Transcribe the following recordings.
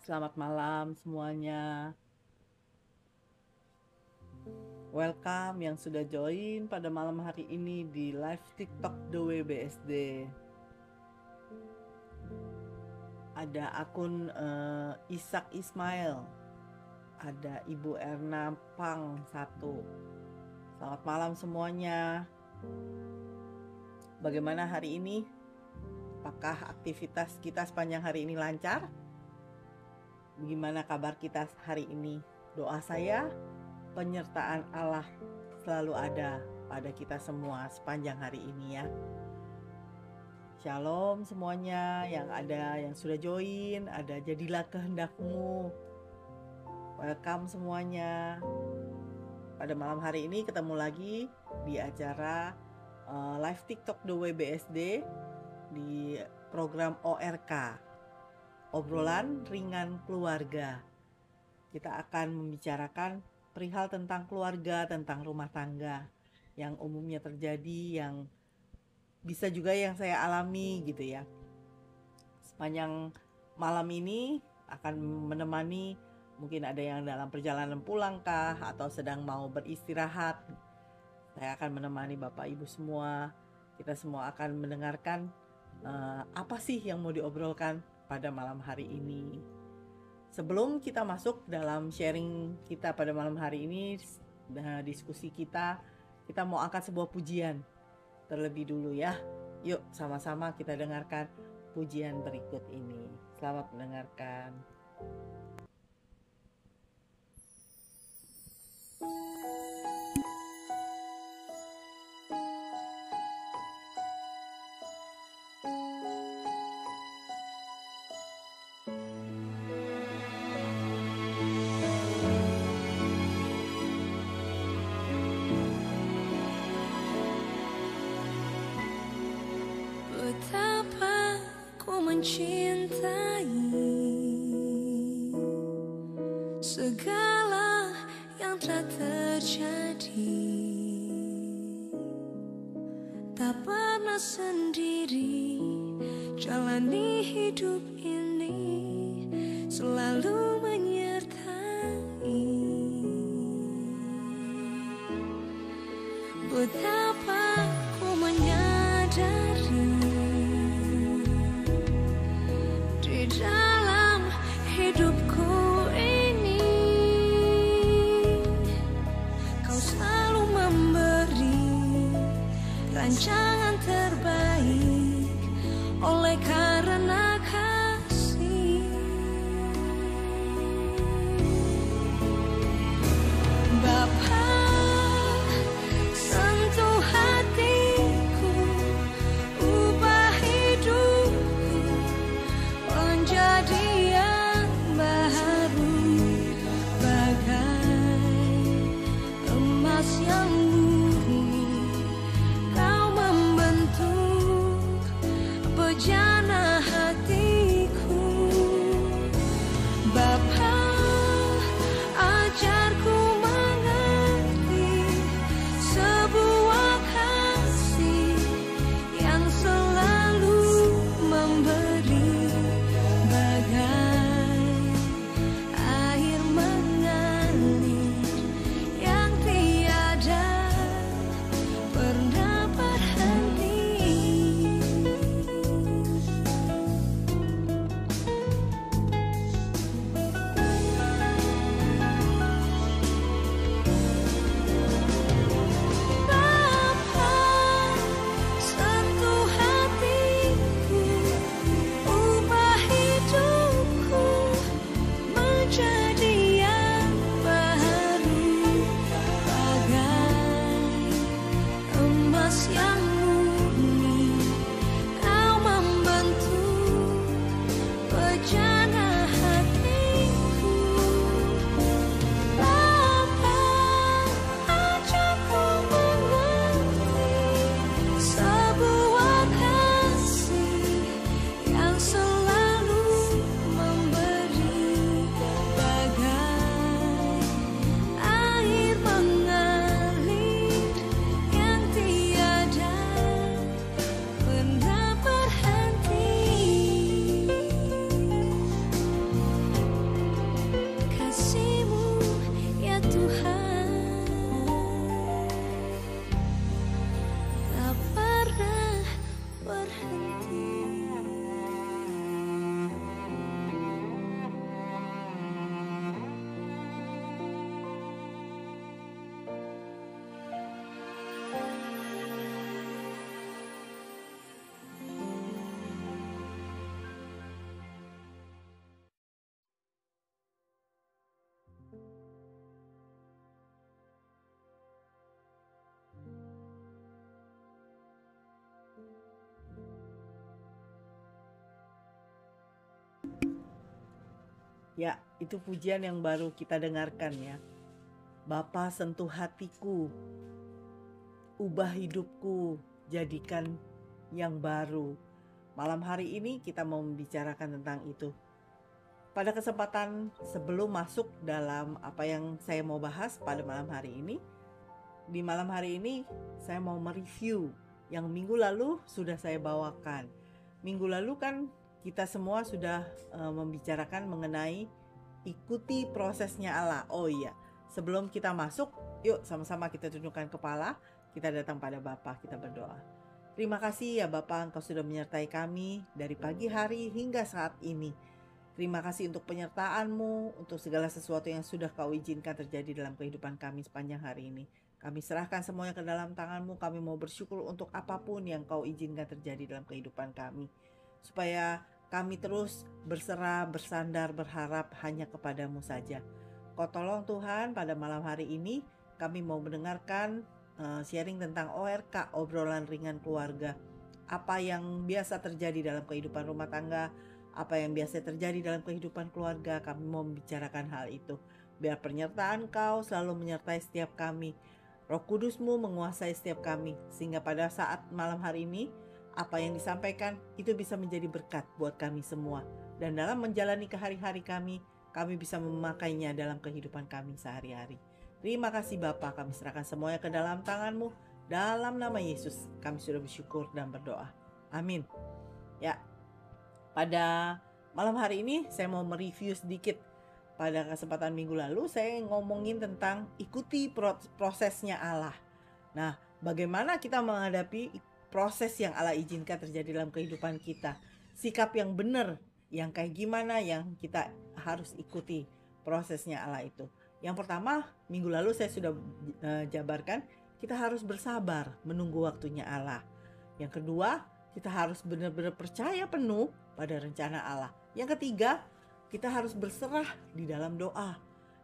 Selamat malam semuanya. Welcome yang sudah join pada malam hari ini di live TikTok The WBSD. Ada akun Ishak Ismail, ada Ibu Erna Pang 1. Selamat malam semuanya. Bagaimana hari ini? Apakah aktivitas kita sepanjang hari ini lancar? Gimana kabar kita hari ini? Doa saya, penyertaan Allah selalu ada pada kita semua sepanjang hari ini ya. Shalom semuanya yang ada, yang sudah join, ada jadilah kehendakmu. Welcome semuanya. Pada malam hari ini ketemu lagi di acara live TikTok The WBSD di program ORK. Obrolan ringan keluarga. Kita akan membicarakan perihal tentang keluarga, tentang rumah tangga yang umumnya terjadi, yang bisa juga yang saya alami gitu ya. Sepanjang malam ini akan menemani, mungkin ada yang dalam perjalanan pulang kah atau sedang mau beristirahat. Saya akan menemani Bapak Ibu semua. Kita semua akan mendengarkan apa sih yang mau diobrolkan pada malam hari ini. Sebelum kita masuk dalam sharing kita pada malam hari ini, diskusi kita mau angkat sebuah pujian terlebih dulu ya. Yuk sama-sama kita dengarkan pujian berikut ini. Selamat mendengarkan. Betapa ku mencintai segala yang telah terjadi. Tak pernah sendiri jalani hidup ini, selalu menyertai. Betapa ku menyadari di dalam hidupku ini kau selalu memberi rancangan terbaik oleh karena kasih. Bapa, sentuh hatiku, ubah hidupku menjadi yang baru, bagai emas yang murni. Kau membentuk bejana hatiku. Bapa, ajarku mengerti sebuah kasih yang selalu memberi, bagai air mengalir yang tiada pernah berhenti. Ya, itu pujian yang baru kita dengarkan ya. Bapa sentuh hatiku, ubah hidupku, jadikan yang baru. Malam hari ini kita mau membicarakan tentang itu. Pada kesempatan sebelum masuk dalam apa yang saya mau bahas pada malam hari ini, di malam hari ini saya mau mereview yang minggu lalu sudah saya bawakan. Minggu lalu kan kita semua sudah membicarakan mengenai ikuti prosesnya Allah. Oh iya, sebelum kita masuk, yuk sama-sama kita tundukkan kepala, kita datang pada Bapa, kita berdoa. Terima kasih ya Bapa, Engkau sudah menyertai kami dari pagi hari hingga saat ini. Terima kasih untuk penyertaan-Mu, untuk segala sesuatu yang sudah Kau izinkan terjadi dalam kehidupan kami sepanjang hari ini. Kami serahkan semuanya ke dalam tangan-Mu. Kami mau bersyukur untuk apapun yang Kau izinkan terjadi dalam kehidupan kami. Supaya kami terus berserah, bersandar, berharap hanya kepada-Mu saja. Kau tolong Tuhan, pada malam hari ini kami mau mendengarkan sharing tentang ORK, obrolan ringan keluarga. Apa yang biasa terjadi dalam kehidupan rumah tangga, apa yang biasa terjadi dalam kehidupan keluarga, kami mau membicarakan hal itu. Biar penyertaan Kau selalu menyertai setiap kami. Roh Kudus-Mu menguasai setiap kami, sehingga pada saat malam hari ini, apa yang disampaikan itu bisa menjadi berkat buat kami semua. Dan dalam menjalani hari-hari kami bisa memakainya dalam kehidupan kami sehari-hari. Terima kasih Bapa, kami serahkan semuanya ke dalam tangan-Mu. Dalam nama Yesus, kami sudah bersyukur dan berdoa. Amin. Ya, pada malam hari ini saya mau mereview sedikit. Pada kesempatan minggu lalu saya ngomongin tentang ikuti prosesnya Allah. Nah, bagaimana kita menghadapi proses yang Allah izinkan terjadi dalam kehidupan kita. Sikap yang benar, yang kayak gimana yang kita harus ikuti prosesnya Allah itu. Yang pertama, minggu lalu saya sudah jabarkan, kita harus bersabar menunggu waktunya Allah. Yang kedua, kita harus benar-benar percaya penuh pada rencana Allah. Yang ketiga, kita harus berserah di dalam doa.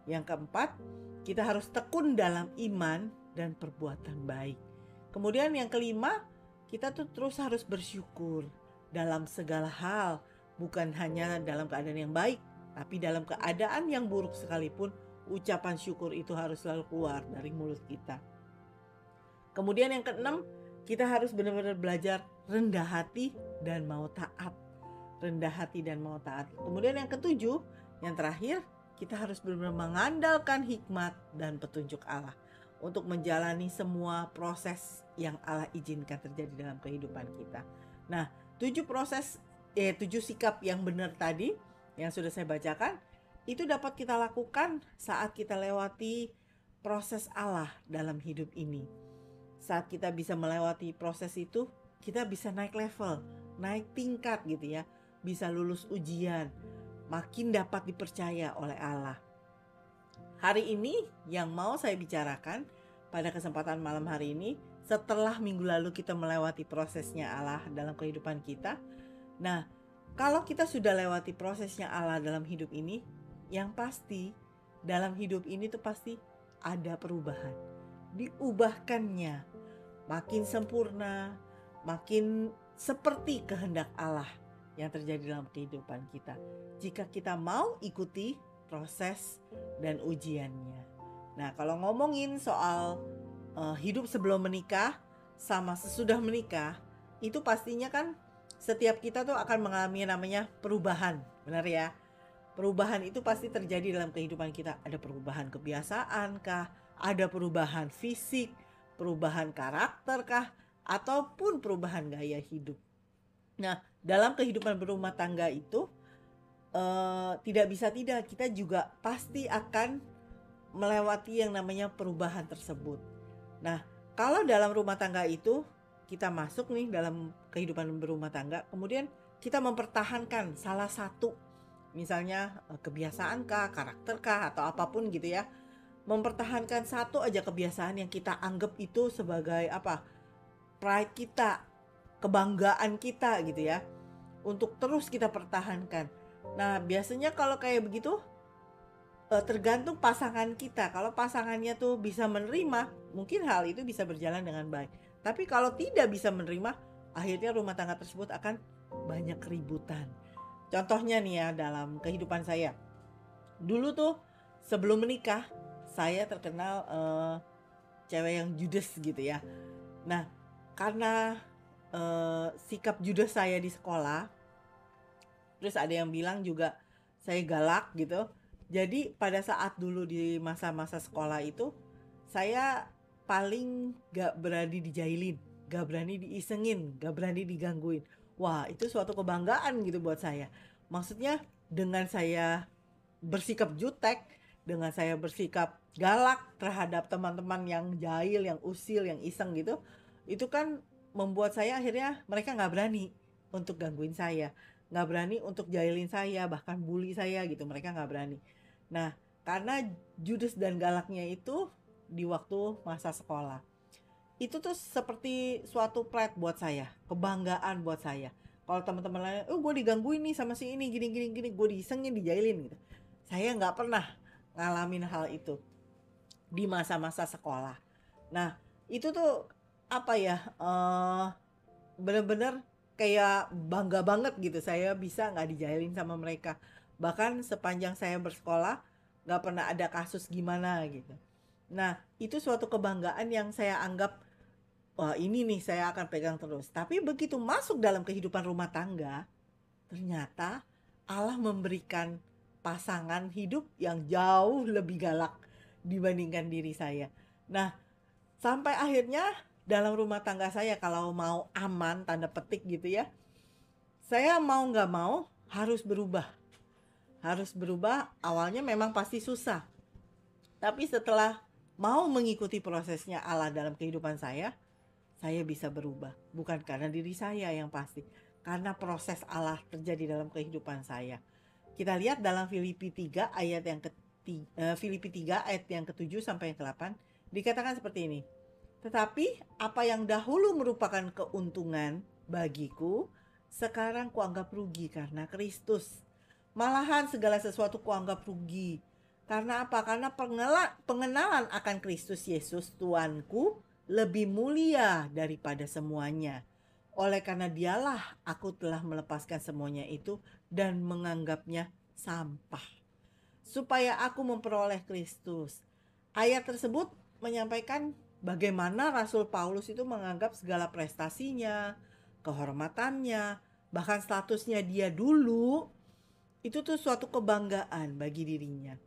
Yang keempat, kita harus tekun dalam iman dan perbuatan baik. Kemudian yang kelima, kita tuh terus harus bersyukur dalam segala hal. Bukan hanya dalam keadaan yang baik, tapi dalam keadaan yang buruk sekalipun, ucapan syukur itu harus selalu keluar dari mulut kita. Kemudian yang keenam, kita harus benar-benar belajar rendah hati dan mau taat. Rendah hati dan mau taat. Kemudian yang ketujuh, yang terakhir, kita harus benar-benar mengandalkan hikmat dan petunjuk Allah untuk menjalani semua proses yang Allah izinkan terjadi dalam kehidupan kita. Nah, 7 sikap yang benar tadi yang sudah saya bacakan, itu dapat kita lakukan saat kita lewati proses Allah dalam hidup ini. Saat kita bisa melewati proses itu, kita bisa naik level, naik tingkat gitu ya. Bisa lulus ujian, makin dapat dipercaya oleh Allah. Hari ini yang mau saya bicarakan pada kesempatan malam hari ini, setelah minggu lalu kita melewati prosesnya Allah dalam kehidupan kita. Nah, kalau kita sudah lewati prosesnya Allah dalam hidup ini, yang pasti dalam hidup ini tuh pasti ada perubahan. Diubahkannya makin sempurna, makin seperti kehendak Allah yang terjadi dalam kehidupan kita. Jika kita mau ikuti proses dan ujiannya. Nah, kalau ngomongin soal hidup sebelum menikah sama sesudah menikah, itu pastinya kan setiap kita tuh akan mengalami namanya perubahan, benar ya? Perubahan itu pasti terjadi dalam kehidupan kita. Ada perubahan kebiasaan kah? Ada perubahan fisik, perubahan karakter kah? Ataupun perubahan gaya hidup. Nah, dalam kehidupan berumah tangga itu tidak bisa tidak, kita juga pasti akan melewati yang namanya perubahan tersebut. Nah, kalau dalam rumah tangga itu kita masuk nih dalam kehidupan berumah tangga, kemudian kita mempertahankan salah satu, misalnya kebiasaan kah, karakter kah, atau apapun gitu ya. Mempertahankan satu aja kebiasaan yang kita anggap itu sebagai pride kita, kebanggaan kita gitu ya, untuk terus kita pertahankan. Nah, biasanya kalau kayak begitu tergantung pasangan kita. Kalau pasangannya tuh bisa menerima, mungkin hal itu bisa berjalan dengan baik. Tapi kalau tidak bisa menerima, akhirnya rumah tangga tersebut akan banyak keributan. Contohnya nih ya, dalam kehidupan saya, Dulu tuh sebelum menikah saya terkenal cewek yang judes gitu ya. Nah, karena sikap judes saya di sekolah, terus ada yang bilang juga saya galak gitu. Jadi pada saat dulu di masa-masa sekolah itu, saya paling gak berani dijailin, gak berani diisengin, gak berani digangguin. Wah, itu suatu kebanggaan gitu buat saya. Maksudnya dengan saya bersikap jutek, dengan saya bersikap galak terhadap teman-teman yang jahil, yang usil, yang iseng gitu, itu kan membuat saya akhirnya mereka nggak berani untuk gangguin saya, nggak berani untuk jahilin saya, bahkan bully saya gitu, mereka nggak berani. Nah, karena judes dan galaknya itu di waktu masa sekolah, itu tuh seperti suatu pride buat saya, kebanggaan buat saya. Kalau teman-teman lain, oh gue digangguin nih sama si ini, gini gini gini, gue disengin, dijailin gitu. Saya nggak pernah ngalamin hal itu di masa-masa sekolah. Nah, itu tuh apa ya? Bener-bener kayak bangga banget gitu. Saya bisa nggak dijailin sama mereka. Bahkan sepanjang saya bersekolah, nggak pernah ada kasus gimana gitu. Nah, itu suatu kebanggaan yang saya anggap, wah ini nih saya akan pegang terus. Tapi begitu masuk dalam kehidupan rumah tangga, ternyata Allah memberikan pasangan hidup yang jauh lebih galak dibandingkan diri saya. Nah, sampai akhirnya dalam rumah tangga saya kalau mau aman, tanda petik gitu ya, saya mau nggak mau harus berubah. Harus berubah, awalnya memang pasti susah. Tapi setelah mau mengikuti prosesnya Allah dalam kehidupan saya bisa berubah. Bukan karena diri saya yang pasti, karena proses Allah terjadi dalam kehidupan saya. Kita lihat dalam Filipi 3 ayat yang Filipi 3 ayat yang ke-7 sampai yang ke-8 dikatakan seperti ini. Tetapi apa yang dahulu merupakan keuntungan bagiku, sekarang kuanggap rugi karena Kristus. Malahan segala sesuatu kuanggap rugi. Karena apa? Karena pengenalan akan Kristus Yesus Tuanku lebih mulia daripada semuanya. Oleh karena dialah aku telah melepaskan semuanya itu dan menganggapnya sampah, supaya aku memperoleh Kristus. Ayat tersebut menyampaikan bagaimana Rasul Paulus itu menganggap segala prestasinya, kehormatannya, bahkan statusnya dia dulu, itu tuh suatu kebanggaan bagi dirinya.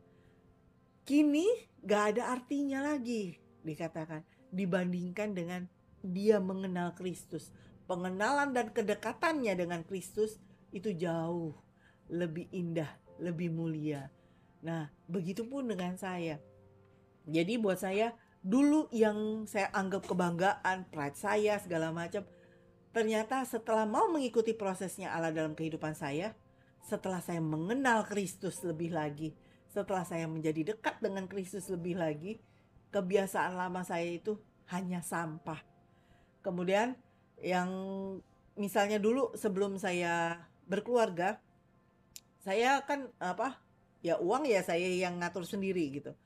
Kini gak ada artinya lagi, dikatakan, dibandingkan dengan dia mengenal Kristus. Pengenalan dan kedekatannya dengan Kristus itu jauh lebih indah, lebih mulia. Nah, begitupun dengan saya. Jadi buat saya, dulu yang saya anggap kebanggaan, pride saya, segala macam, ternyata setelah mau mengikuti prosesnya Allah dalam kehidupan saya, setelah saya mengenal Kristus lebih lagi, setelah saya menjadi dekat dengan Kristus lebih lagi, kebiasaan lama saya itu hanya sampah. Kemudian yang misalnya dulu sebelum saya berkeluarga, saya kan uang ya saya yang ngatur sendiri gitu.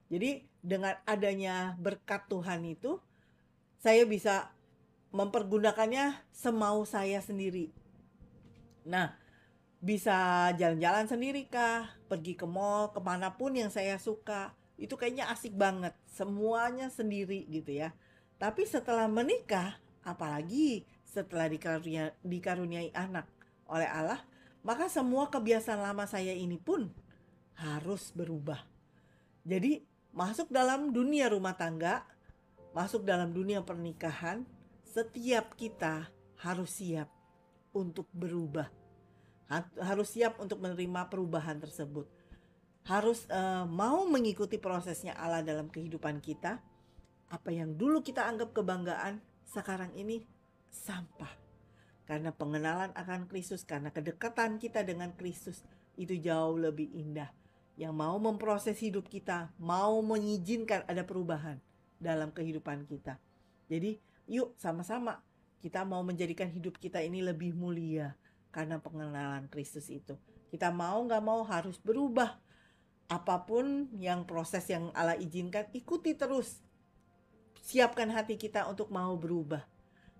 Jadi dengan adanya berkat Tuhan itu, saya bisa mempergunakannya semau saya sendiri. Nah, bisa jalan-jalan sendiri kah, pergi ke mall, kemanapun yang saya suka, itu kayaknya asik banget, semuanya sendiri gitu ya. Tapi setelah menikah, apalagi setelah dikaruniai anak oleh Allah, maka semua kebiasaan lama saya ini pun harus berubah. Jadi masuk dalam dunia rumah tangga, masuk dalam dunia pernikahan, setiap kita harus siap untuk berubah, harus siap untuk menerima perubahan tersebut, harus mau mengikuti prosesnya Allah dalam kehidupan kita. Apa yang dulu kita anggap kebanggaan, sekarang ini sampah. Karena pengenalan akan Kristus, karena kedekatan kita dengan Kristus itu jauh lebih indah. Yang mau memproses hidup kita, mau mengizinkan ada perubahan dalam kehidupan kita. Jadi yuk sama-sama kita mau menjadikan hidup kita ini lebih mulia karena pengenalan Kristus itu. Kita mau gak mau harus berubah. Apapun yang proses yang Allah izinkan, ikuti terus. Siapkan hati kita untuk mau berubah.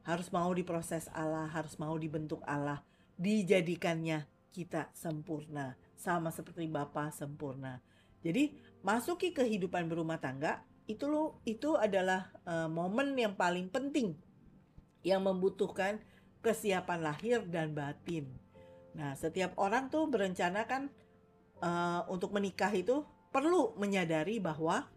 Harus mau diproses Allah, harus mau dibentuk Allah, dijadikannya kita sempurna sama seperti Bapa sempurna. Jadi masuki kehidupan berumah tangga itu adalah momen yang paling penting yang membutuhkan kesiapan lahir dan batin. Nah, setiap orang tuh berencana kan untuk menikah itu perlu menyadari bahwa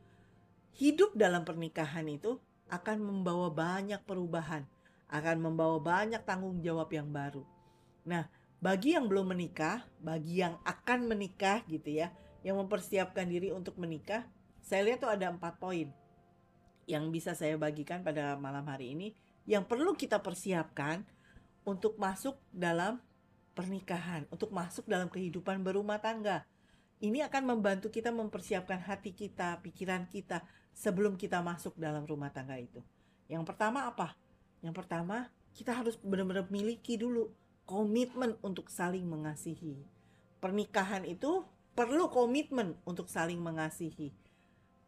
hidup dalam pernikahan itu akan membawa banyak perubahan, akan membawa banyak tanggung jawab yang baru. Nah, bagi yang belum menikah, bagi yang akan menikah gitu ya, yang mempersiapkan diri untuk menikah, saya lihat tuh ada 4 poin yang bisa saya bagikan pada malam hari ini yang perlu kita persiapkan untuk masuk dalam pernikahan, untuk masuk dalam kehidupan berumah tangga. Ini akan membantu kita mempersiapkan hati kita, pikiran kita sebelum kita masuk dalam rumah tangga itu. Yang pertama apa? Yang pertama, kita harus benar-benar miliki dulu komitmen untuk saling mengasihi. Pernikahan itu perlu komitmen untuk saling mengasihi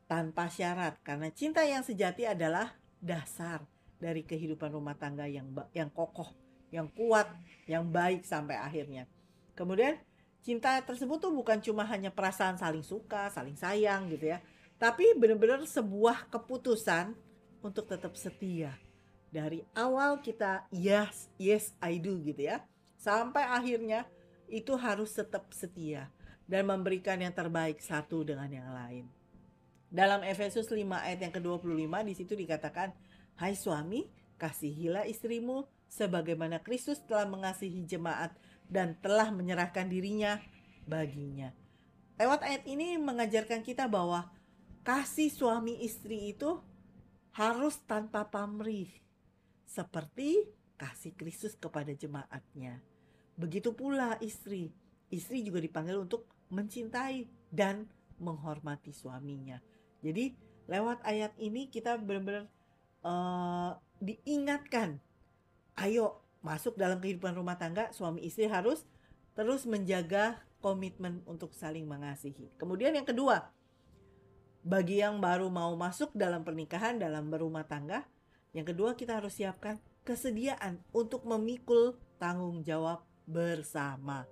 tanpa syarat, karena cinta yang sejati adalah dasar dari kehidupan rumah tangga yang kokoh, yang kuat, yang baik sampai akhirnya. Kemudian cinta tersebut tuh bukan cuma hanya perasaan saling suka, saling sayang gitu ya, tapi benar-benar sebuah keputusan untuk tetap setia. Dari awal kita yes I do gitu ya, sampai akhirnya itu harus tetap setia dan memberikan yang terbaik satu dengan yang lain. Dalam Efesus 5 ayat yang ke-25 di situ dikatakan, "Hai suami, kasihilah istrimu sebagaimana Kristus telah mengasihi jemaat dan telah menyerahkan dirinya baginya." Lewat ayat ini mengajarkan kita bahwa kasih suami istri itu harus tanpa pamrih, seperti kasih Kristus kepada jemaatnya. Begitu pula istri juga dipanggil untuk mencintai dan menghormati suaminya. Jadi lewat ayat ini kita benar-benar diingatkan, ayo masuk dalam kehidupan rumah tangga, suami istri harus terus menjaga komitmen untuk saling mengasihi. Kemudian yang kedua, bagi yang baru mau masuk dalam pernikahan, dalam berumah tangga, yang kedua kita harus siapkan kesediaan untuk memikul tanggung jawab bersama.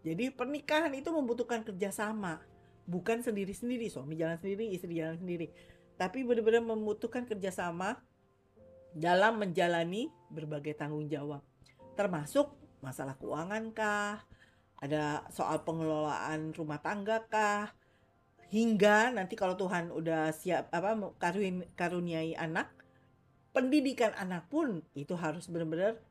Jadi pernikahan itu membutuhkan kerjasama, bukan sendiri-sendiri, suami jalan sendiri, istri jalan sendiri, tapi benar-benar membutuhkan kerjasama dalam menjalani berbagai tanggung jawab, termasuk masalah keuangan kah, ada soal pengelolaan rumah tangga kah, hingga nanti kalau Tuhan udah siap karuniai anak, pendidikan anak pun itu harus benar-benar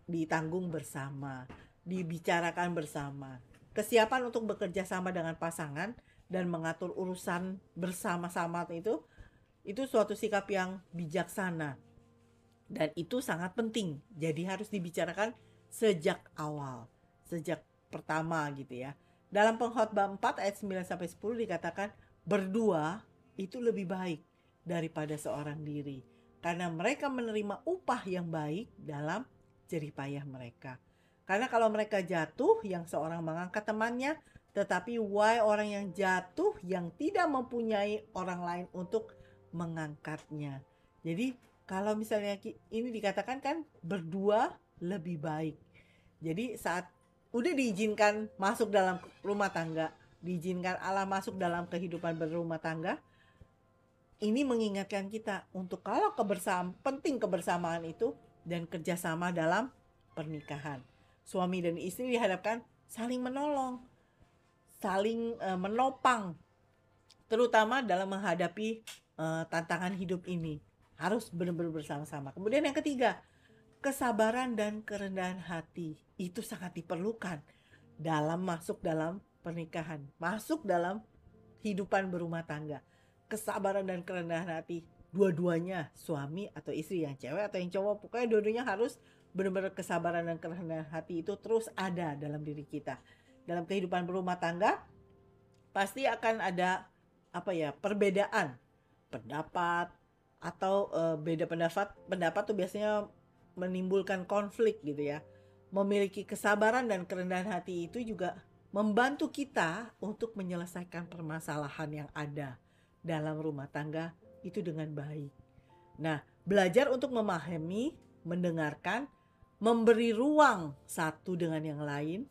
ditanggung bersama, dibicarakan bersama. Kesiapan untuk bekerja sama dengan pasangan dan mengatur urusan bersama-sama itu suatu sikap yang bijaksana. Dan itu sangat penting. Jadi harus dibicarakan sejak awal, sejak pertama gitu ya. Dalam Pengkhotbah 4 ayat 9 sampai 10 dikatakan, berdua itu lebih baik daripada seorang diri, karena mereka menerima upah yang baik dalam jerih payah mereka. Karena kalau mereka jatuh, yang seorang mengangkat temannya, tetapi why orang yang jatuh yang tidak mempunyai orang lain untuk mengangkatnya. Jadi kalau misalnya ini dikatakan kan berdua lebih baik. Jadi saat udah diizinkan masuk dalam rumah tangga, diizinkan Allah masuk dalam kehidupan berumah tangga, ini mengingatkan kita untuk kalau penting kebersamaan itu dan kerjasama dalam pernikahan. Suami dan istri dihadapkan saling menolong, saling menopang, terutama dalam menghadapi tantangan hidup ini. Harus benar-benar bersama-sama. Kemudian yang ketiga, kesabaran dan kerendahan hati. Itu sangat diperlukan dalam masuk dalam pernikahan, masuk dalam kehidupan berumah tangga. Kesabaran dan kerendahan hati, dua-duanya, suami atau istri, yang cewek atau yang cowok, pokoknya dua-duanya harus benar-benar kesabaran dan kerendahan hati itu terus ada dalam diri kita. Dalam kehidupan berumah tangga pasti akan ada perbedaan pendapat atau beda pendapat tuh biasanya menimbulkan konflik gitu ya. Memiliki kesabaran dan kerendahan hati itu juga membantu kita untuk menyelesaikan permasalahan yang ada dalam rumah tangga itu dengan baik. Nah, belajar untuk memahami, mendengarkan, memberi ruang satu dengan yang lain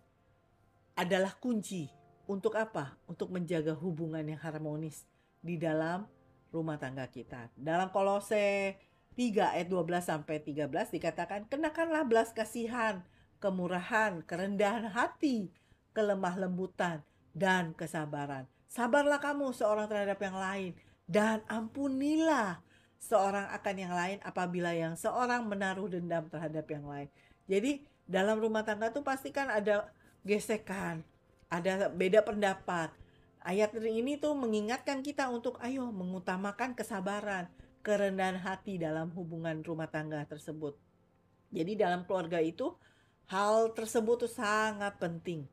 adalah kunci Untuk apa? Untuk menjaga hubungan yang harmonis di dalam rumah tangga kita. Dalam Kolose 3 ayat 12 sampai 13 dikatakan, kenakanlah belas kasihan, kemurahan, kerendahan hati, kelemah lembutan, dan kesabaran. Sabarlah kamu seorang terhadap yang lain, dan ampunilah seorang akan yang lain apabila yang seorang menaruh dendam terhadap yang lain. Jadi dalam rumah tangga tuh pasti kan ada gesekan, ada beda pendapat. Ayat ini tuh mengingatkan kita untuk ayo mengutamakan kesabaran, kerendahan hati dalam hubungan rumah tangga tersebut. Jadi dalam keluarga itu hal tersebut tuh sangat penting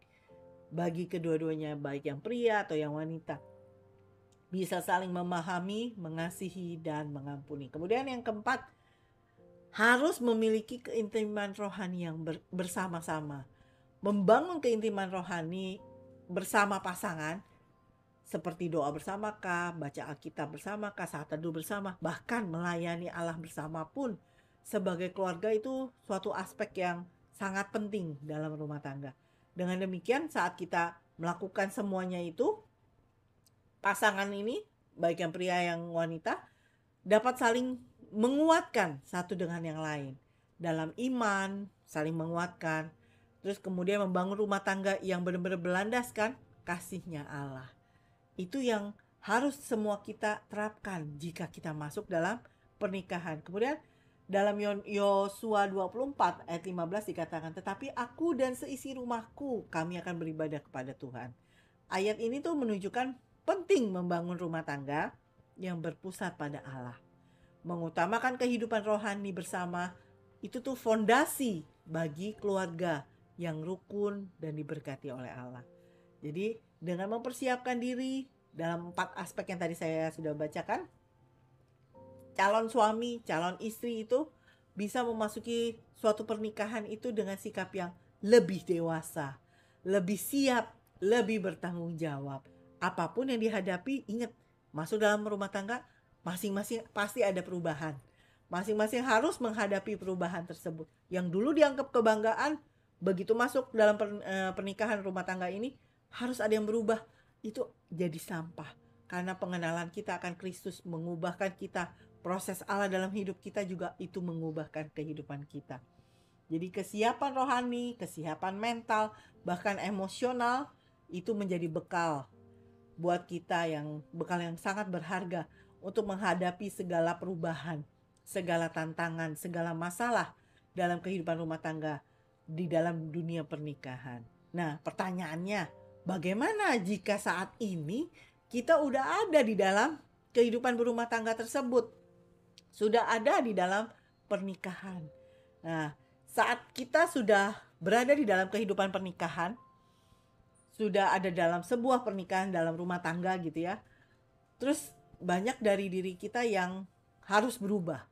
bagi kedua-duanya, baik yang pria atau yang wanita. Bisa saling memahami, mengasihi, dan mengampuni. Kemudian yang keempat, harus memiliki keintiman rohani yang bersama-sama. Membangun keintiman rohani bersama pasangan, seperti doa bersamakah, baca Alkitab bersamakah, saat teduh bersama, bahkan melayani Allah bersama pun sebagai keluarga itu suatu aspek yang sangat penting dalam rumah tangga. Dengan demikian saat kita melakukan semuanya itu, pasangan ini, baik yang pria yang wanita, dapat saling menguatkan satu dengan yang lain. Dalam iman, saling menguatkan. Terus kemudian membangun rumah tangga yang benar-benar berlandaskan kasih-Nya Allah. Itu yang harus semua kita terapkan jika kita masuk dalam pernikahan. Kemudian dalam Yosua 24 ayat 15 dikatakan, tetapi aku dan seisi rumahku kami akan beribadah kepada Tuhan. Ayat ini tuh menunjukkan penting membangun rumah tangga yang berpusat pada Allah. Mengutamakan kehidupan rohani bersama itu tuh fondasi bagi keluarga yang rukun dan diberkati oleh Allah. Jadi dengan mempersiapkan diri dalam 4 aspek yang tadi saya sudah bacakan, calon suami, calon istri itu bisa memasuki suatu pernikahan itu dengan sikap yang lebih dewasa, lebih siap, lebih bertanggung jawab. Apapun yang dihadapi, ingat, masuk dalam rumah tangga, masing-masing pasti ada perubahan. Masing-masing harus menghadapi perubahan tersebut. Yang dulu dianggap kebanggaan, begitu masuk dalam pernikahan rumah tangga ini, harus ada yang berubah. Itu jadi sampah. Karena pengenalan kita akan Kristus mengubahkan kita. Proses Allah dalam hidup kita juga itu mengubahkan kehidupan kita. Jadi kesiapan rohani, kesiapan mental, bahkan emosional, itu menjadi bekal buat kita, yang bekal yang sangat berharga untuk menghadapi segala perubahan, segala tantangan, segala masalah dalam kehidupan rumah tangga di dalam dunia pernikahan. Nah, pertanyaannya, bagaimana jika saat ini kita udah ada di dalam kehidupan berumah tangga tersebut? Sudah ada di dalam pernikahan. Nah, saat kita sudah berada di dalam kehidupan pernikahan, sudah ada dalam sebuah pernikahan, dalam rumah tangga gitu ya. Terus banyak dari diri kita yang harus berubah.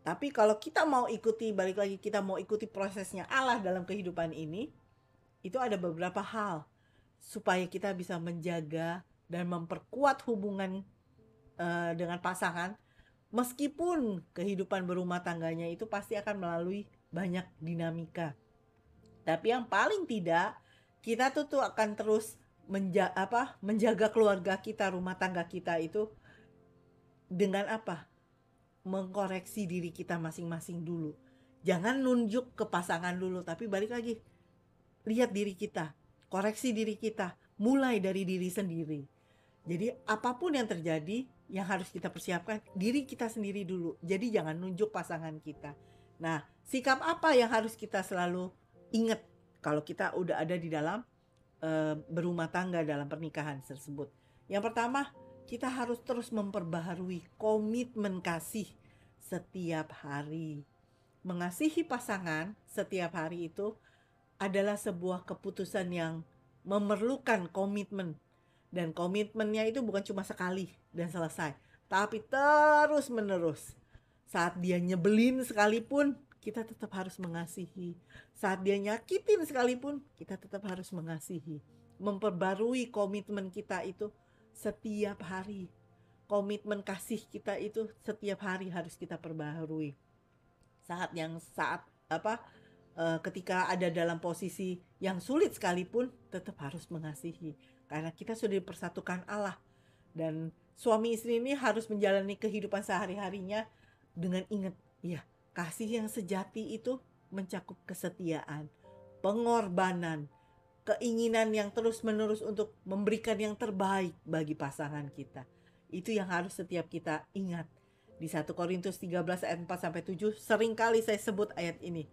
Tapi kalau kita mau ikuti, balik lagi, kita mau ikuti prosesnya Allah dalam kehidupan ini, itu ada beberapa hal supaya kita bisa menjaga dan memperkuat hubungan dengan pasangan, meskipun kehidupan berumah tangganya itu pasti akan melalui banyak dinamika. Tapi yang paling tidak, kita tuh akan terus menjaga keluarga kita, rumah tangga kita itu dengan apa? Mengkoreksi diri kita masing-masing dulu. Jangan nunjuk ke pasangan dulu, tapi balik lagi, lihat diri kita, koreksi diri kita, mulai dari diri sendiri. Jadi apapun yang terjadi, yang harus kita persiapkan diri kita sendiri dulu. Jadi jangan nunjuk pasangan kita. Nah, sikap apa yang harus kita selalu ingat kalau kita udah ada di dalam berumah tangga dalam pernikahan tersebut? Yang pertama, kita harus terus memperbaharui komitmen kasih setiap hari. Mengasihi pasangan setiap hari itu adalah sebuah keputusan yang memerlukan komitmen. Dan komitmennya itu bukan cuma sekali dan selesai, tapi terus menerus. Saat dia nyebelin sekalipun, kita tetap harus mengasihi. Saat dia nyakitin sekalipun, kita tetap harus mengasihi. Memperbarui komitmen kita itu setiap hari. Komitmen kasih kita itu setiap hari harus kita perbaharui. ketika ada dalam posisi yang sulit sekalipun tetap harus mengasihi. Karena kita sudah dipersatukan Allah. Dan suami istri ini harus menjalani kehidupan sehari-harinya dengan ingat, ya, kasih yang sejati itu mencakup kesetiaan, pengorbanan, keinginan yang terus-menerus untuk memberikan yang terbaik bagi pasangan kita. Itu yang harus setiap kita ingat. Di 1 Korintus 13 ayat 4-7 seringkali saya sebut ayat ini.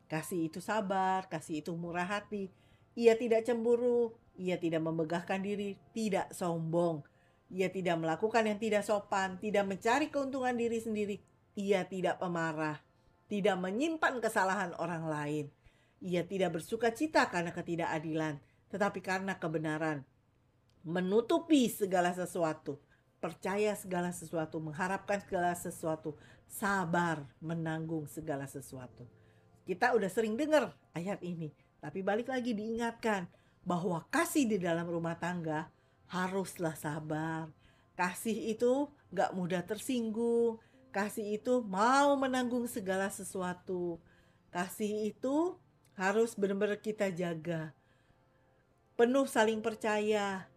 Kasih itu sabar, kasih itu murah hati. Ia tidak cemburu, ia tidak memegahkan diri, tidak sombong. Ia tidak melakukan yang tidak sopan, tidak mencari keuntungan diri sendiri. Ia tidak pemarah, tidak menyimpan kesalahan orang lain. Ia tidak bersuka cita karena ketidakadilan, tetapi karena kebenaran. Menutupi segala sesuatu, percaya segala sesuatu, mengharapkan segala sesuatu, sabar menanggung segala sesuatu. Kita udah sering dengar ayat ini, tapi balik lagi diingatkan bahwa kasih di dalam rumah tangga haruslah sabar. Kasih itu gak mudah tersinggung. Kasih itu mau menanggung segala sesuatu. Kasih itu harus benar-benar kita jaga. Penuh saling percaya.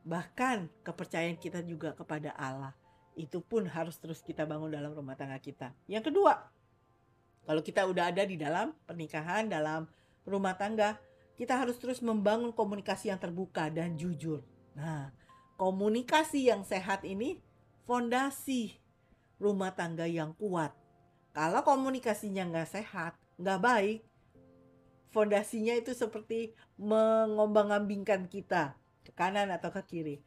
Bahkan kepercayaan kita juga kepada Allah. Itu pun harus terus kita bangun dalam rumah tangga kita. Yang kedua, kalau kita udah ada di dalam pernikahan, dalam rumah tangga, kita harus terus membangun komunikasi yang terbuka dan jujur. Nah, komunikasi yang sehat ini fondasi rumah tangga yang kuat. Kalau komunikasinya nggak sehat, nggak baik, fondasinya itu seperti mengombang-ambingkan kita ke kanan atau ke kiri.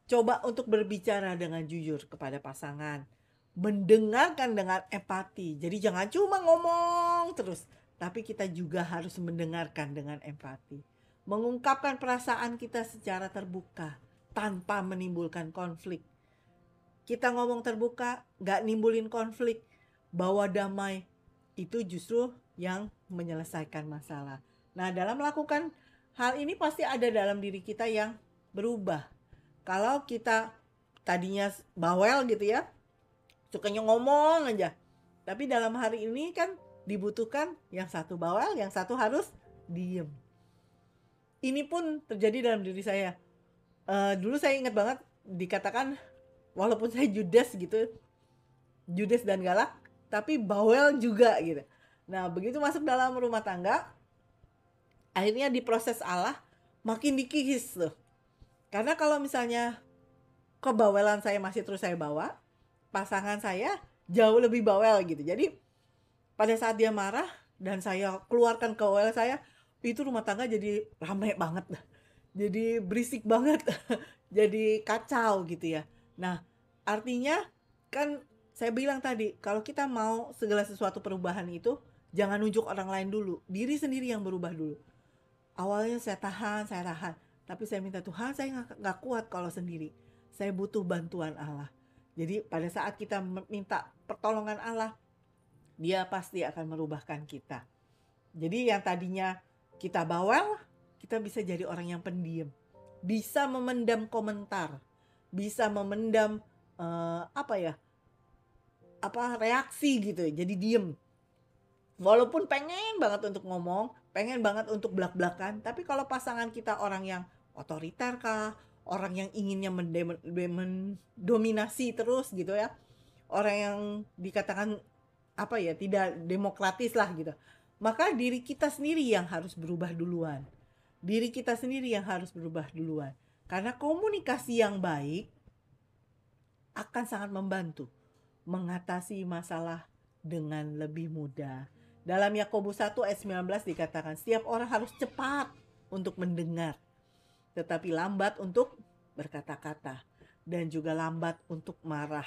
Coba untuk berbicara dengan jujur kepada pasangan. Mendengarkan dengan empati. Jadi jangan cuma ngomong terus, tapi kita juga harus mendengarkan dengan empati. Mengungkapkan perasaan kita secara terbuka tanpa menimbulkan konflik. Kita ngomong terbuka, gak nimbulin konflik, bawa damai. Itu justru yang menyelesaikan masalah. Nah, dalam melakukan hal ini pasti ada dalam diri kita yang berubah. Kalau kita tadinya bawel gitu ya, sukanya ngomong aja. Tapi dalam hari ini kan dibutuhkan yang satu bawel, yang satu harus diem. Ini pun terjadi dalam diri saya. Dulu saya ingat banget dikatakan, walaupun saya judes gitu, judes dan galak, tapi bawel juga gitu. Nah, begitu masuk dalam rumah tangga, akhirnya diproses Allah, makin dikikis tuh. Karena kalau misalnya kebawelan saya masih terus saya bawa, pasangan saya jauh lebih bawel gitu. Jadi pada saat dia marah dan saya keluarkan kebawel saya, itu rumah tangga jadi rame banget. Jadi berisik banget. Jadi kacau gitu ya. Nah, artinya kan saya bilang tadi, kalau kita mau segala sesuatu perubahan itu, jangan nunjuk orang lain dulu. Diri sendiri yang berubah dulu. Awalnya saya tahan. Tapi saya minta Tuhan, saya gak kuat kalau sendiri. Saya butuh bantuan Allah. Jadi pada saat kita minta pertolongan Allah, Dia pasti akan merubahkan kita. Jadi yang tadinya kita bawel, kita bisa jadi orang yang pendiam. Bisa memendam komentar. Bisa memendam reaksi gitu. Jadi diem. Walaupun pengen banget untuk ngomong, pengen banget untuk belak-belakan, tapi kalau pasangan kita orang yang otoriter kah, orang yang inginnya mendominasi terus gitu ya, orang yang dikatakan tidak demokratis lah gitu, maka diri kita sendiri yang harus berubah duluan. Karena komunikasi yang baik akan sangat membantu mengatasi masalah dengan lebih mudah. Dalam Yakobus 1 ayat 19 dikatakan, setiap orang harus cepat untuk mendengar, tetapi lambat untuk berkata-kata, dan juga lambat untuk marah.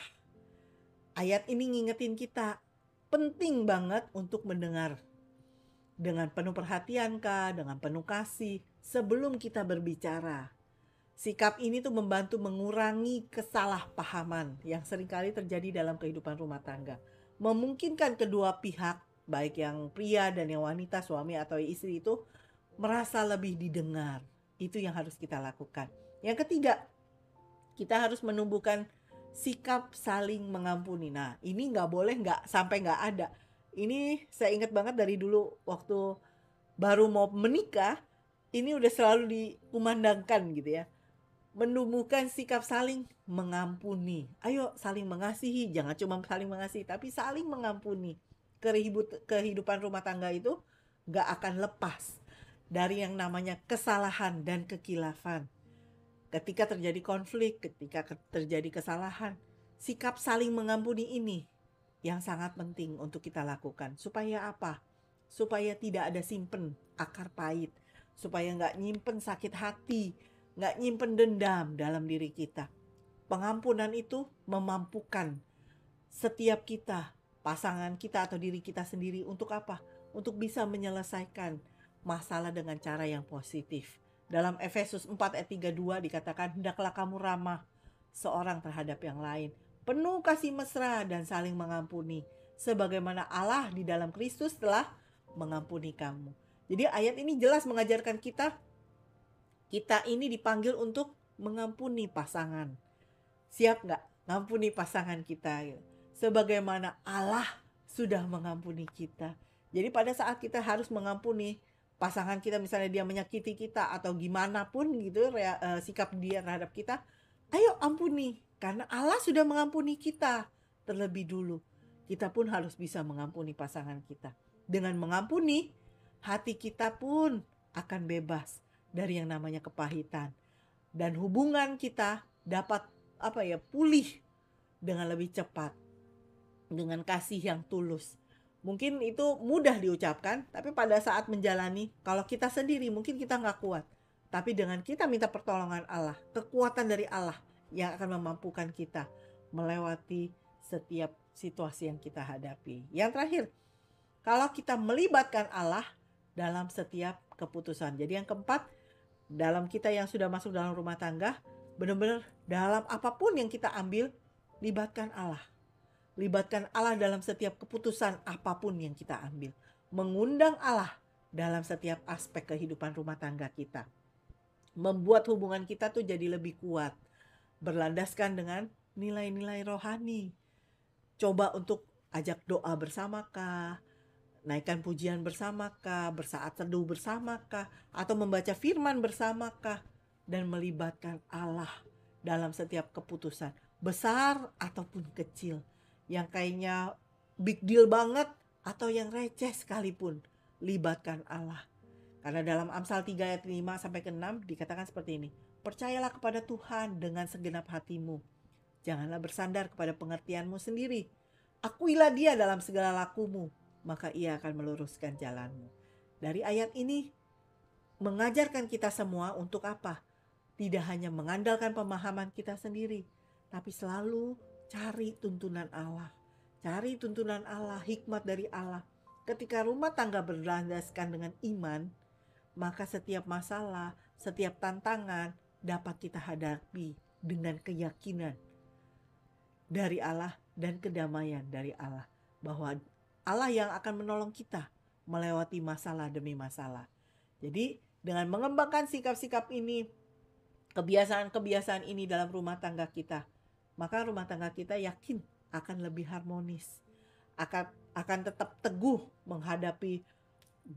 Ayat ini ngingetin kita, penting banget untuk mendengar dengan penuh perhatian kah, dengan penuh kasih, sebelum kita berbicara. Sikap ini tuh membantu mengurangi kesalahpahaman yang seringkali terjadi dalam kehidupan rumah tangga. Memungkinkan kedua pihak, baik yang pria dan yang wanita, suami atau istri itu, merasa lebih didengar. Itu yang harus kita lakukan. Yang ketiga, kita harus menumbuhkan sikap saling mengampuni. Nah, ini nggak boleh sampai nggak ada. Ini saya ingat banget dari dulu waktu baru mau menikah, ini udah selalu dikumandangkan gitu ya. Menumbuhkan sikap saling mengampuni. Ayo saling mengasihi, jangan cuma saling mengasihi, tapi saling mengampuni. Kehidupan rumah tangga itu gak akan lepas dari yang namanya kesalahan dan kekilafan. Ketika terjadi konflik, ketika terjadi kesalahan, sikap saling mengampuni ini yang sangat penting untuk kita lakukan. Supaya apa? Supaya tidak ada simpen akar pahit. Supaya nggak nyimpen sakit hati, nggak nyimpen dendam dalam diri kita. Pengampunan itu memampukan setiap kita, pasangan kita atau diri kita sendiri untuk apa? Untuk bisa menyelesaikan masalah dengan cara yang positif. Dalam Efesus 4 ayat 32 dikatakan, hendaklah kamu ramah seorang terhadap yang lain, penuh kasih mesra dan saling mengampuni, sebagaimana Allah di dalam Kristus telah mengampuni kamu. Jadi ayat ini jelas mengajarkan kita ini dipanggil untuk mengampuni pasangan. Siap nggak ngampuni pasangan kita? Sebagaimana Allah sudah mengampuni kita. Jadi pada saat kita harus mengampuni pasangan kita, misalnya dia menyakiti kita atau gimana pun gitu sikap dia terhadap kita, ayo ampuni, karena Allah sudah mengampuni kita terlebih dulu. Kita pun harus bisa mengampuni pasangan kita. Dengan mengampuni, hati kita pun akan bebas dari yang namanya kepahitan, dan hubungan kita dapat pulih dengan lebih cepat, dengan kasih yang tulus. Mungkin itu mudah diucapkan, tapi pada saat menjalani, kalau kita sendiri mungkin kita nggak kuat. Tapi dengan kita minta pertolongan Allah, kekuatan dari Allah yang akan memampukan kita melewati setiap situasi yang kita hadapi. Yang terakhir, kalau kita melibatkan Allah dalam setiap keputusan. Jadi yang keempat, dalam kita yang sudah masuk dalam rumah tangga, benar-benar dalam apapun yang kita ambil, libatkan Allah. Libatkan Allah dalam setiap keputusan apapun yang kita ambil. Mengundang Allah dalam setiap aspek kehidupan rumah tangga kita. Membuat hubungan kita tuh jadi lebih kuat. Berlandaskan dengan nilai-nilai rohani. Coba untuk ajak doa bersamakah, naikkan pujian bersamakah, bersaat teduh bersamakah, atau membaca firman bersamakah, dan melibatkan Allah dalam setiap keputusan, besar ataupun kecil. Yang kayaknya big deal banget atau yang receh sekalipun, libatkan Allah. Karena dalam Amsal 3 ayat 5 sampai ke 6 dikatakan seperti ini. Percayalah kepada Tuhan dengan segenap hatimu. Janganlah bersandar kepada pengertianmu sendiri. Akuilah Dia dalam segala lakumu, maka Ia akan meluruskan jalanmu. Dari ayat ini mengajarkan kita semua untuk apa? Tidak hanya mengandalkan pemahaman kita sendiri, tapi selalu cari tuntunan Allah. Cari tuntunan Allah, hikmat dari Allah. Ketika rumah tangga berlandaskan dengan iman, maka setiap masalah, setiap tantangan dapat kita hadapi dengan keyakinan dari Allah dan kedamaian dari Allah. Bahwa Allah yang akan menolong kita melewati masalah demi masalah. Jadi dengan mengembangkan sikap-sikap ini, kebiasaan-kebiasaan ini dalam rumah tangga kita, maka rumah tangga kita yakin akan lebih harmonis, akan tetap teguh menghadapi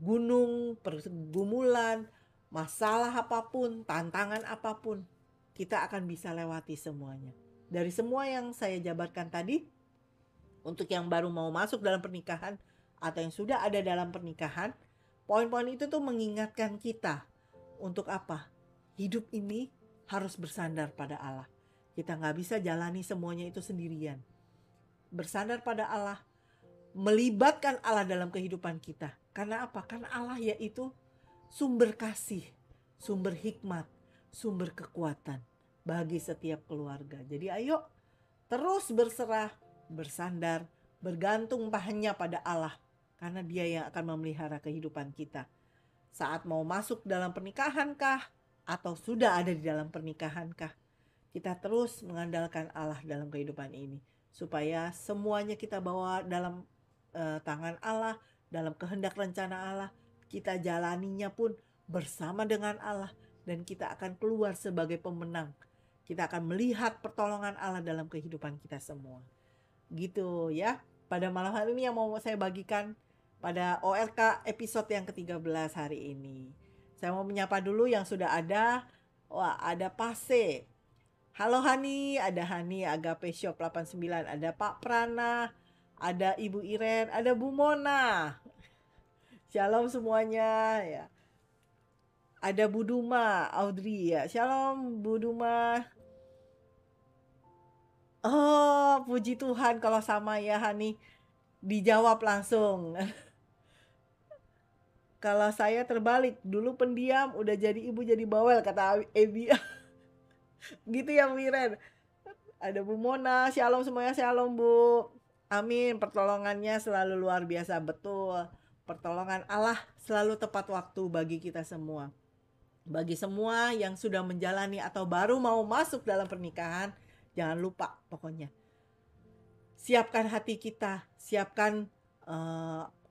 gunung, pergumulan, masalah apapun, tantangan apapun, kita akan bisa lewati semuanya. Dari semua yang saya jabarkan tadi, untuk yang baru mau masuk dalam pernikahan atau yang sudah ada dalam pernikahan, poin-poin itu tuh mengingatkan kita untuk apa? Hidup ini harus bersandar pada Allah. Kita gak bisa jalani semuanya itu sendirian. Bersandar pada Allah, melibatkan Allah dalam kehidupan kita. Karena apa? Karena Allah yaitu sumber kasih, sumber hikmat, sumber kekuatan bagi setiap keluarga. Jadi ayo terus berserah, bersandar, bergantung hanya pada Allah. Karena Dia yang akan memelihara kehidupan kita. Saat mau masuk dalam pernikahan kah? Atau sudah ada di dalam pernikahan kah? Kita terus mengandalkan Allah dalam kehidupan ini. Supaya semuanya kita bawa dalam tangan Allah, dalam kehendak rencana Allah. Kita jalaninya pun bersama dengan Allah. Dan kita akan keluar sebagai pemenang. Kita akan melihat pertolongan Allah dalam kehidupan kita semua. Gitu ya. pada malam hari ini yang mau saya bagikan pada ORK episode yang ke-13 hari ini. Saya mau menyapa dulu yang sudah ada. Wah, ada Pase. Halo Hani, ada Hani Agape Shop 89, ada Pak Prana, ada Ibu Iren, ada Bu Mona. Shalom semuanya ya. Ada Bu Duma, Audrey ya. Shalom Bu Duma. Oh, puji Tuhan kalau sama ya Hani. Dijawab langsung. Kalau saya terbalik, dulu pendiam, udah jadi ibu jadi bawel, kata Ebi. Gitu ya Bu Iren. Ada Bu Mona, shalom semuanya, shalom Bu. Amin, pertolongannya selalu luar biasa, betul. Pertolongan Allah selalu tepat waktu bagi kita semua. Bagi semua yang sudah menjalani atau baru mau masuk dalam pernikahan, jangan lupa pokoknya. Siapkan hati kita, siapkan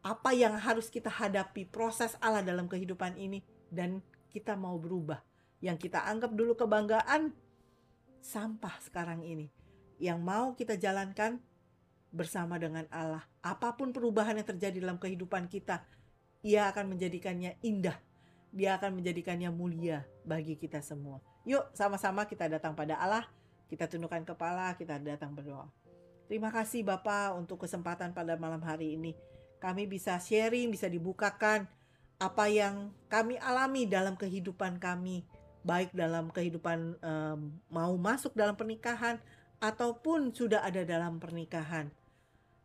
apa yang harus kita hadapi, proses Allah dalam kehidupan ini, dan kita mau berubah. Yang kita anggap dulu kebanggaan, sampah sekarang ini. Yang mau kita jalankan bersama dengan Allah. Apapun perubahan yang terjadi dalam kehidupan kita, Ia akan menjadikannya indah. Dia akan menjadikannya mulia bagi kita semua. Yuk sama-sama kita datang pada Allah, kita tundukkan kepala, kita datang berdoa. Terima kasih Bapak untuk kesempatan pada malam hari ini. Kami bisa sharing, bisa dibukakan apa yang kami alami dalam kehidupan kami. Baik dalam kehidupan mau masuk dalam pernikahan ataupun sudah ada dalam pernikahan.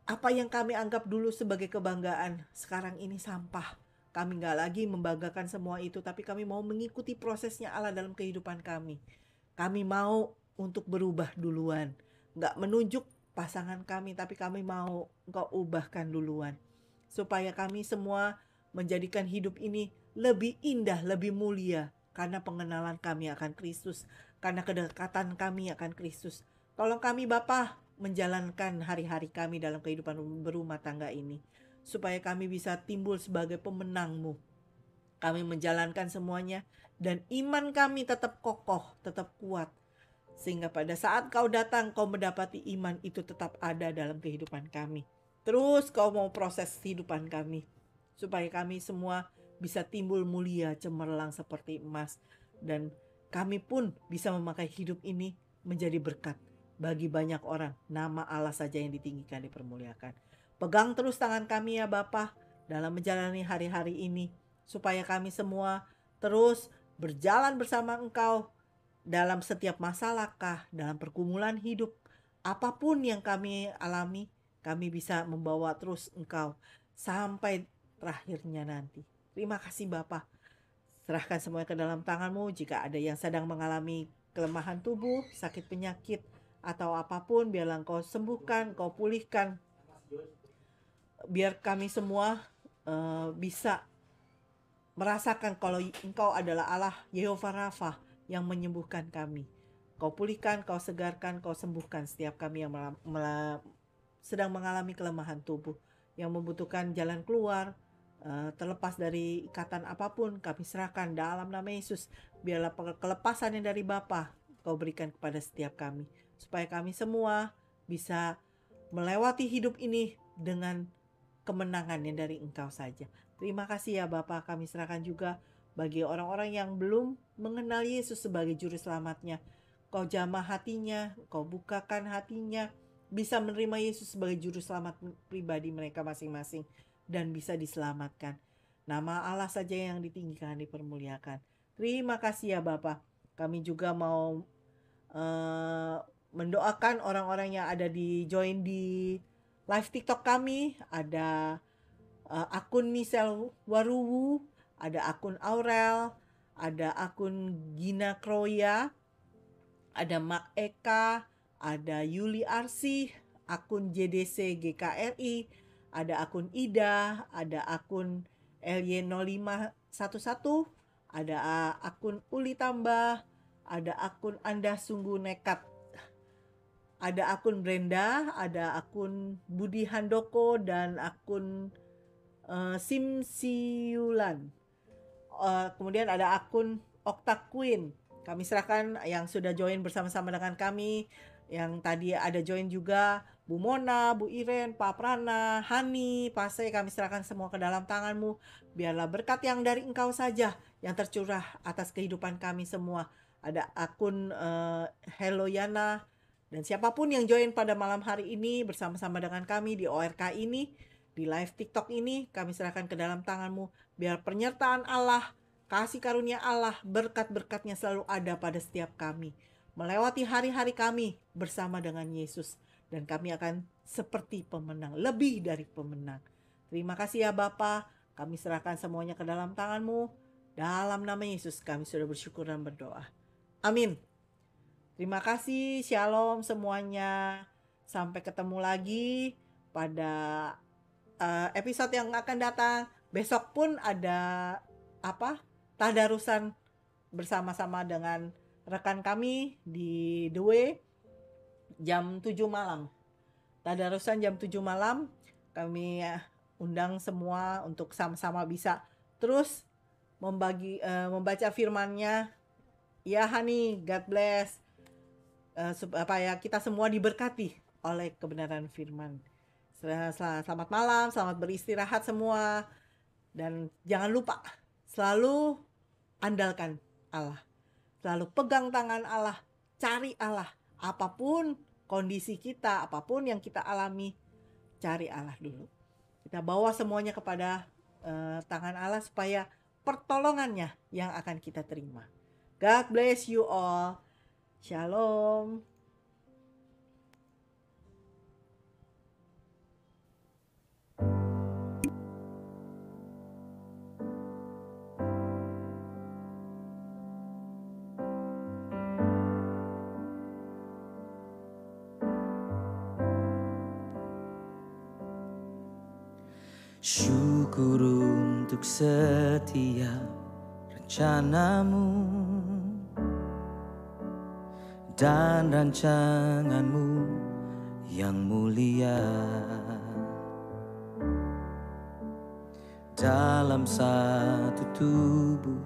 Apa yang kami anggap dulu sebagai kebanggaan, sekarang ini sampah. Kami gak lagi membanggakan semua itu, tapi kami mau mengikuti prosesnya Allah dalam kehidupan kami. Kami mau untuk berubah duluan. Gak menunjuk pasangan kami, tapi kami mau Engkau ubahkan duluan. Supaya kami semua menjadikan hidup ini lebih indah, lebih mulia. Karena pengenalan kami akan Kristus. Karena kedekatan kami akan Kristus. Tolong kami Bapa menjalankan hari-hari kami dalam kehidupan berumah tangga ini. Supaya kami bisa timbul sebagai pemenang-Mu. Kami menjalankan semuanya. Dan iman kami tetap kokoh, tetap kuat. Sehingga pada saat Kau datang, Kau mendapati iman itu tetap ada dalam kehidupan kami. Terus Kau mau proses kehidupan kami. Supaya kami semua bisa timbul mulia, cemerlang seperti emas. Dan kami pun bisa memakai hidup ini menjadi berkat bagi banyak orang. Nama Allah saja yang ditinggikan, dipermuliakan. Pegang terus tangan kami ya Bapa dalam menjalani hari-hari ini. Supaya kami semua terus berjalan bersama Engkau dalam setiap masalahkah, dalam pergumulan hidup. Apapun yang kami alami, kami bisa membawa terus Engkau sampai terakhirnya nanti. Terima kasih Bapa. Serahkan semuanya ke dalam tangan-Mu. Jika ada yang sedang mengalami kelemahan tubuh, sakit penyakit, atau apapun, biarlah Engkau sembuhkan, Engkau pulihkan. Biar kami semua bisa merasakan kalau Engkau adalah Allah Yehova Rafa yang menyembuhkan kami. Kau pulihkan, Kau segarkan, Kau sembuhkan setiap kami yang sedang mengalami kelemahan tubuh, yang membutuhkan jalan keluar, terlepas dari ikatan apapun, kami serahkan dalam nama Yesus. Biarlah kelepasan yang dari Bapa Kau berikan kepada setiap kami, supaya kami semua bisa melewati hidup ini dengan kemenangan yang dari Engkau saja. Terima kasih ya Bapa. Kami serahkan juga bagi orang-orang yang belum mengenal Yesus sebagai juru selamatnya. Kau jamah hatinya, Kau bukakan hatinya, bisa menerima Yesus sebagai juru selamat pribadi mereka masing-masing, dan bisa diselamatkan. Nama Allah saja yang ditinggikan, dipermuliakan. Terima kasih ya Bapa. Kami juga mau mendoakan orang-orang yang ada di join di live TikTok kami. Ada akun Michelle Waruwu, ada akun Aurel, ada akun Gina Kroya, ada Mak Eka, ada Yuli Arsih, akun JDC GKRI, ada akun Ida, ada akun LY0511, ada akun Uli Tambah, ada akun Anda Sungguh Nekat, ada akun Brenda, ada akun Budi Handoko, dan akun Simsiulan. Kemudian ada akun Okta Queen. Kami serahkan yang sudah join bersama-sama dengan kami, yang tadi ada join juga. Bu Mona, Bu Iren, Pak Prana, Hani, Pak Se, kami serahkan semua ke dalam tangan-Mu. Biarlah berkat yang dari Engkau saja yang tercurah atas kehidupan kami semua. Ada akun Hello Yana, dan siapapun yang join pada malam hari ini bersama-sama dengan kami di ORK ini, di live TikTok ini, kami serahkan ke dalam tangan-Mu. Biar penyertaan Allah, kasih karunia Allah, berkat-berkatnya selalu ada pada setiap kami. Melewati hari-hari kami bersama dengan Yesus. Dan kami akan seperti pemenang, lebih dari pemenang. Terima kasih ya Bapa, kami serahkan semuanya ke dalam tangan-Mu. Dalam nama Yesus kami sudah bersyukur dan berdoa. Amin. Terima kasih, shalom semuanya. Sampai ketemu lagi pada episode yang akan datang. Besok pun ada tadarusan bersama-sama dengan rekan kami di The Way. Jam 7 malam. Tadarusan jam 7 malam. Kami undang semua untuk sama-sama bisa terus membaca firman-Nya. Ya Hani, God bless. Supaya kita semua diberkati oleh kebenaran firman. Selamat malam, selamat beristirahat semua. Dan jangan lupa selalu andalkan Allah. Selalu pegang tangan Allah, cari Allah. Apapun kondisi kita, apapun yang kita alami, cari Allah dulu. Kita bawa semuanya kepada tangan Allah supaya pertolongannya yang akan kita terima. God bless you all. Shalom. Syukur untuk setiap rencana-Mu dan rancangan-Mu yang mulia. Dalam satu tubuh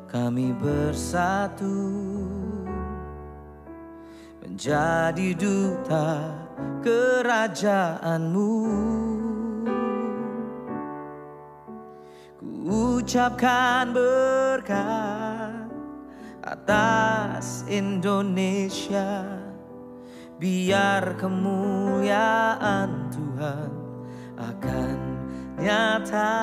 kami bersatu, menjadi duta kerajaan-Mu. Ucapkan berkat atas Indonesia, biar kemuliaan Tuhan akan nyata.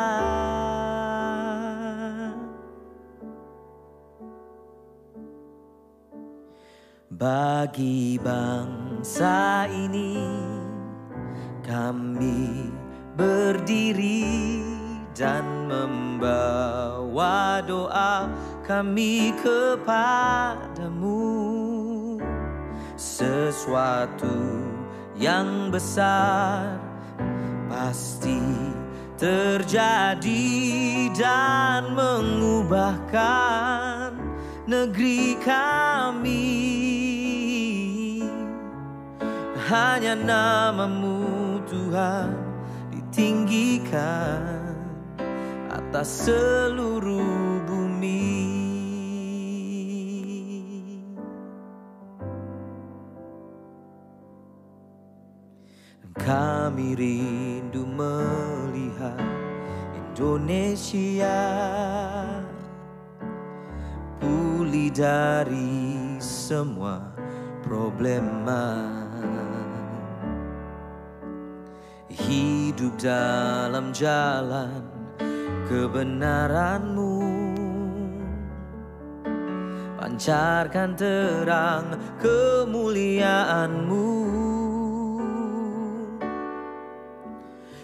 Bagi bangsa ini kami berdiri dan membawa doa kami kepadamu. Sesuatu yang besar pasti terjadi dan mengubahkan negeri kami. Hanya nama-Mu Tuhan ditinggikan atas seluruh bumi. Kami rindu melihat Indonesia pulih dari semua problema, hidup dalam jalan kebenaran-Mu, pancarkan terang kemuliaan-Mu.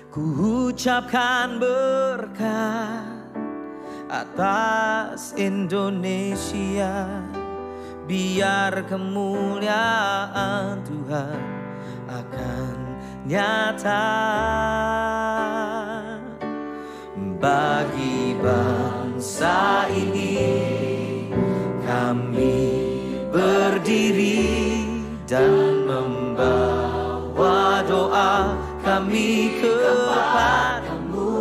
Ku ucapkan berkat atas Indonesia, biar kemuliaan Tuhan akan nyata. Bagi bangsa ini kami berdiri dan membawa doa kami kepadamu.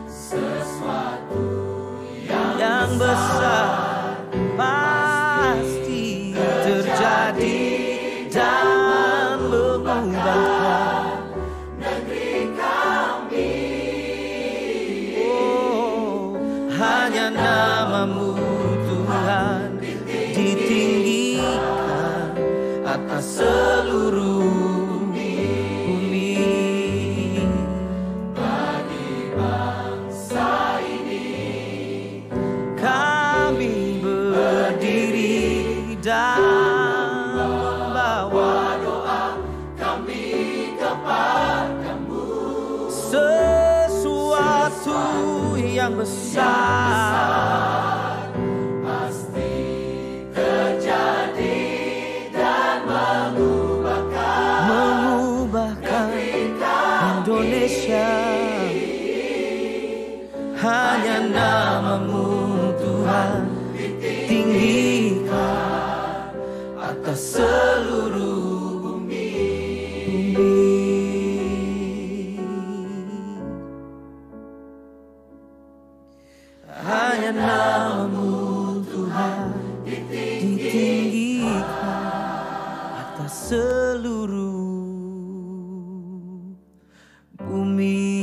Sesuatu yang besar pasti terjadi dan hanya nama-Mu Tuhan ditinggikan atas seluruh bumi. Bagi bangsa ini kami berdiri dan membawa doa kami kepadamu. Sesuatu yang besar pasti terjadi dan mengubahkan Indonesia. Hanya nama-Mu Tuhan tinggikan atas seluruh bumi. Hanya nama-Mu Tuhan ditinggikan atas seluruh bumi.